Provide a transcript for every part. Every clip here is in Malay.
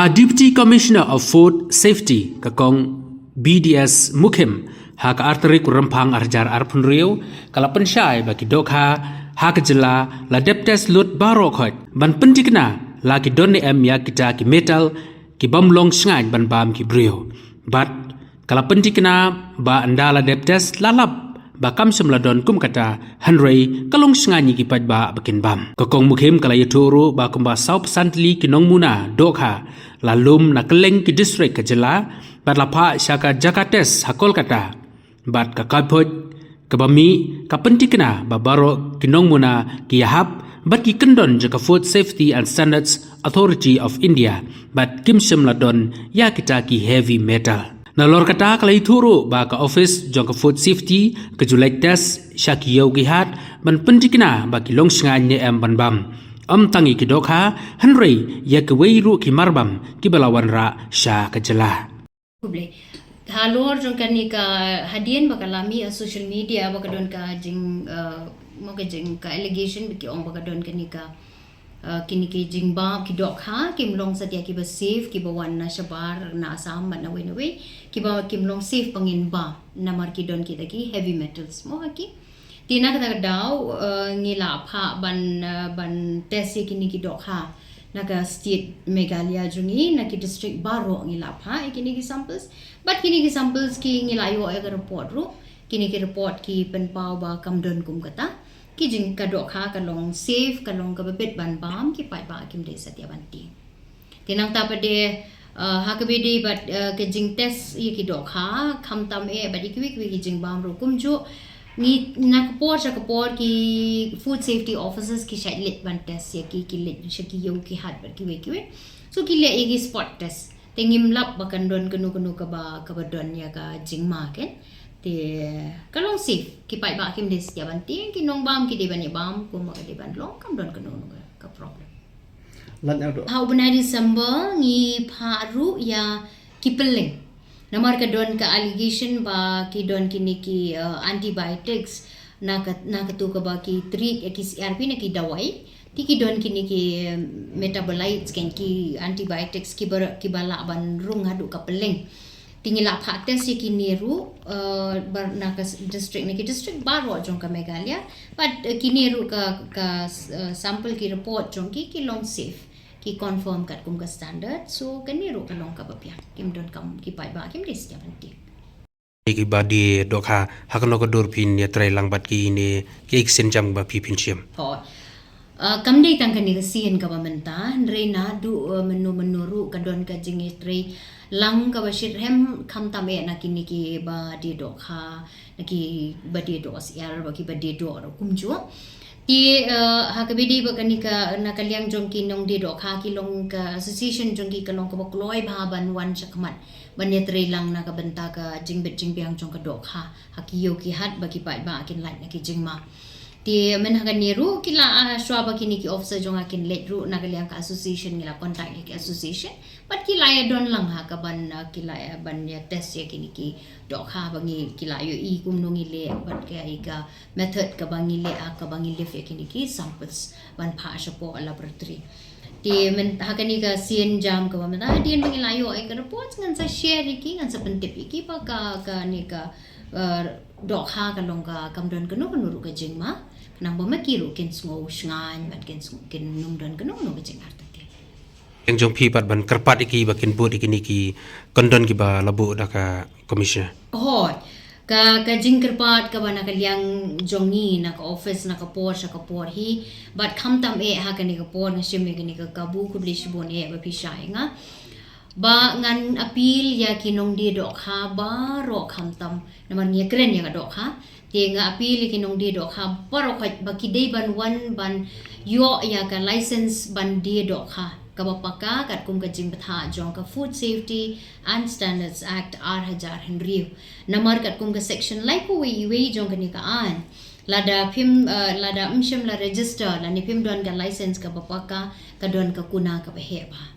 Deputy Commissioner of Food Safety kakong BDS Mukhim ha ka arterik rempang arjar arpun riu kala pensyai bagi Dohkha ha ka jylla la deptes lut baro khot ban pentikna la ki donne em ya kita ki metal ki bamlong shngaiñ ban bam ki brio bat kala pentikna ba andala deptes lalap bakam semladon kum kata hanrei kalong shngaiñ ki paj ba bakin bam kakong Mukhim kala yaturu ba kumba sau pesantli ki nong muna Dohkha la lum na keleng ki district ka jylla bat la pha syaka Jakates ha Kolkata bat ka kapoj ka bami ka pentikna ba baro ki nong muna ki yahap bat ki kendon jaka Food Safety and Standards Authority of India bat kim semladon ya kita ki heavy metal na lor kata kalai turu ba ka office jong ka Food Safety ka julai test syaki yau ki hat ban pentikna ba ki long shngaiñ ne em ban bam tangi ki Dohkha hanrei ya ke weiru ki marbam ki balawan ra sya ka jylla halor jong kani ka hadien bakalami social media bakadon ka jing mo ka jing ka allegation biki ong bakadon kani ka kini ki jing ba ki Dohkha kim long satya ki ba safe ki ba wan na shabar na asam na we ki ba kim long safe pangin ba na mar ki don ki taki heavy metals mo ki tina ka daw ngila pha ban test kini ki Dohkha naga state Meghalaya jungi naki district baro ngila pha kini ki samples but kini ki samples ki ngila yo aga report ru kini ki report ki penpau ba kamdon kum kata ki jing ka Dohkha ka long safe ka long ka bebet ban bam ki pai ba kim de satya banti tinang ta pade hakabedi but ke jing test ye ki Dohkha kham tam e ba ki ki jing bam ru kum jo ni nakapor ki food safety officers ki shait let ban test ya ki let shaki yo ki hat bar ki we so ki le egi spot test tengim lap bakan don kenu ka ba don ya ka jingma ken te kalong safe ki pai ba kim des ya ban ti ki nong bam ki de ban ya bam ko ma ka de ban long kam don kenu ka problem lan auto how bana December ngi pharu ya ki peleng namar ka don ka allegation ba ki don kini ki antibiotics na ka tu ka ba ki treat ki CRP na ki dawai ti ki don kini ki metabolites ken ki antibiotics ki bala ban rung hadu ka peleng tingila pha test ki neru bar na ka district na ki district baro jong ka Meghalaya but ki neru ka sample ki report jong ki long safe ki confirm kat kum ka standard so kani ro kalong ka papya kim don kam ki pai ba kim dis ya banti ki badi Dohkha hakno ko dur pin ya trai lang bat ki ne ki eksen jam ba pi pin chiam kam dei tang kani ka sien government ta reina du menu ru ka don ka jing trai lang ka ba shit hem kham ta me na kini ki ba di Dohkha na ki ba di dos yar ba ki ba di do kum jo ti hakabedi bakani ka nakaliang jong ki nong di Dohkha ki long ka association jong ki kalong ka bakloi ba ban wan chakmat banya tre lang na ka benta ka jingbet jingbiang jong ka Dohkha hakiyo ki hat baki pai ba kin light na ki jingma ti men hakani ru kila shwa bakini ki officer jong akin let ru nakaliang ka association ngila contact ki association but kila ya don lang ha ka ban kila ya ban ya test ya kini ki Dohkha bangi kila yo I kum nongi le but ka ika method ka bangi le ka bangi le ya kini ki samples ban pha shapo laboratory ti men hakani ka sien jam ka ban hadien bangi layo ai ka report ngan sa share ki ngan sa pentip ki pa ka ni ka Dohkha ka long ka kamdon ka no ru ka jingma nang ba makiru ken sngo shngaiñ bat ken num don ka no ka jing arta yang jong pi pat ban kerpat iki bakin bud iki niki kondon ki ba labu da ka commissioner hot ka jing kerpat ka bana ka liang jongi na ka office na ka por hi but kham tam e ha ka ni ka por na shime ka ni ka kabu kublish bon e ba pi shai nga ba ngan appeal ya kinong di Dohkha ba ro kham tam naman ni kren ya ka Dohkha ti nga appeal kinong di Dohkha ba ro khat ba ki dei ban wan ban yo ya ka license ban di Dohkha kabapaka kat kum ka jing batha jong ka Food Safety and Standards Act 8000 henry namar kat kum ka section like we jong ka ni ka an lada umsham la register la ni phim don ka license ka bapaka ka don ka kuna ka baheba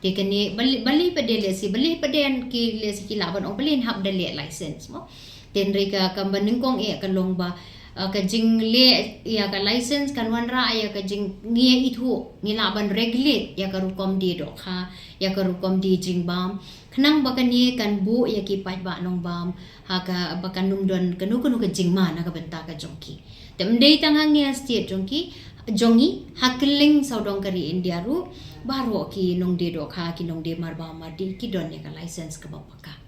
ti kani bali padele si bali paden ki le si laban o bali hab dale license mo ten re ka kambaneng kong e ka long ba ka jing le ya ka license kan wan ra ya ka jing ngie ïathuh ngila ban regulate ya ka rukom di Dohkha ya ka rukom di jing bam khnang bakan ye kan bu ya ki pai ba nong bam ha ka bakan num don kanu kanu ka jing ma na ka benta ka jongki tem dei tangang ya state jongki jongi hakling saudong kari India ru baru ki nong de Dohkha ki nong de marba madi ki don ya ka license ka bapaka